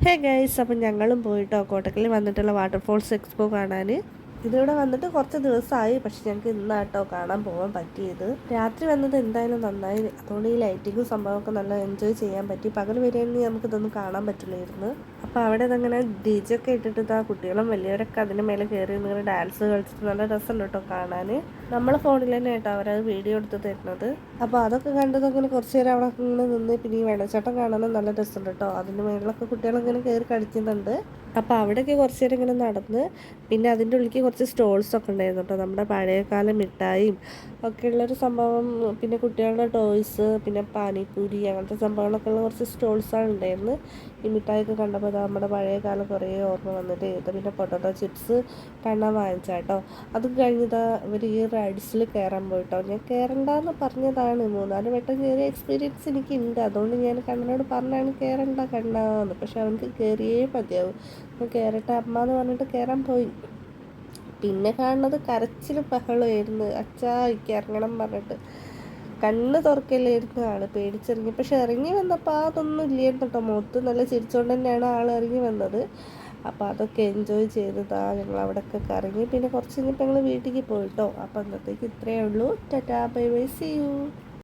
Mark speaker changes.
Speaker 1: Hey guys, അപ്പം ഞങ്ങളും പോയിട്ടോ കോട്ടക്കലിൽ വന്നിട്ടുള്ള വാട്ടർഫോൾസ് എക്സ്പോ കാണാൻ. ഇതിവിടെ വന്നിട്ട് കുറച്ച് ദിവസമായി, പക്ഷെ ഞങ്ങൾക്ക് ഇന്നാട്ടോ കാണാൻ പോകാൻ പറ്റിയത്. രാത്രി വന്നത് എന്തായാലും നന്നായി, അതുകൊണ്ട് ഈ ലൈറ്റിങ്ങും സംഭവമൊക്കെ നല്ല എൻജോയ് ചെയ്യാൻ പറ്റി. പകൽ വരെയാണെങ്കിൽ നമുക്കിതൊന്നും കാണാൻ പറ്റില്ലായിരുന്നു. അപ്പോൾ അവിടെ ഇതങ്ങനെ DJ ഒക്കെ ഇട്ടിട്ട് ആ കുട്ടികളും വലിയവരൊക്കെ അതിന് മേലെ കയറി ഇങ്ങനെ ഡാൻസ് കളിച്ചിട്ട് നല്ല രസമുണ്ട് കേട്ടോ കാണാൻ. നമ്മളെ ഫോണിൽ തന്നെ കേട്ടോ അവരത് വീഡിയോ എടുത്ത് തരുന്നത്. അപ്പോൾ അതൊക്കെ കണ്ടതങ്ങനെ കുറച്ച് നേരം അവിടെ ഇങ്ങനെ നിന്ന്. പിന്നെ ഈ വെള്ളച്ചാട്ടം കാണാനും നല്ല രസമുണ്ട് കേട്ടോ. അതിൻ്റെ മേളിലൊക്കെ കുട്ടികളിങ്ങനെ കയറി കളിക്കുന്നുണ്ട്. അപ്പോൾ അവിടെയൊക്കെ കുറച്ച് നേരം ഇങ്ങനെ നടന്ന്, പിന്നെ അതിൻ്റെ ഉള്ളിലേക്ക് കുറച്ച് സ്റ്റോൾസൊക്കെ ഉണ്ടായിരുന്നു കേട്ടോ. നമ്മുടെ പഴയകാല മിഠായിയും ഒക്കെ ഉള്ളൊരു സംഭവം, പിന്നെ കുട്ടികളുടെ ടോയ്സ്, പിന്നെ പാനിപ്പൂരി അങ്ങനത്തെ സംഭവങ്ങളൊക്കെ ഉള്ള കുറച്ച് സ്റ്റോൾസാണ് ഉണ്ടായിരുന്നു. ഈ മിഠായിയൊക്കെ കണ്ടപ്പോൾ നമ്മുടെ പഴയകാലം കുറേ ഓർമ്മ വന്നിട്ട് ചെയ്തു. പിന്നെ പൊട്ടറ്റോ ചിപ്സ് കണ്ണാൻ വാങ്ങിച്ചാട്ടോ. അതും കഴിഞ്ഞതാ ഇവർ ഈ റൈഡ്സിൽ കയറാൻ പോയിട്ടോ. ഞാൻ കയറണ്ടെന്ന് പറഞ്ഞതാണ്, 3-4 വട്ടം കയറിയ എക്സ്പീരിയൻസ് എനിക്കുണ്ട്. അതുകൊണ്ട് ഞാൻ കണ്ണനോട് പറഞ്ഞാണ് കയറണ്ട കണ്ണാന്ന്. പക്ഷെ അവനക്ക് കയറിയേ മതിയാവും. ഞാൻ കയറട്ടെ അമ്മ എന്ന് പറഞ്ഞിട്ട് കയറാൻ പോയി. പിന്നെ കാണുന്നത് കരച്ചിൽ ബഹളമായിരുന്നു. അച്ഛാ എനിക്ക് ഇറങ്ങണം പറഞ്ഞിട്ട് കണ്ണ് തുറക്കല്ലായിരുന്നു ആൾ, പേടിച്ചിറങ്ങി. പക്ഷെ ഇറങ്ങി വന്നപ്പോൾ അതൊന്നും ഇല്ലായിരുന്നു കേട്ടോ. മുഖത്ത് നല്ല ചിരിച്ചുകൊണ്ട് തന്നെയാണ് ആൾ ഇറങ്ങി വന്നത്. അപ്പോൾ അതൊക്കെ എൻജോയ് ചെയ്തതാ ഞങ്ങൾ അവിടെയൊക്കെ കറങ്ങി. പിന്നെ കുറച്ച് കഴിഞ്ഞപ്പോൾ ഞങ്ങൾ വീട്ടിലേക്ക് പോയിട്ടോ. അപ്പോൾ അന്നത്തേക്ക് ഇത്രയേ ഉള്ളൂ. Tata bye bye, see U.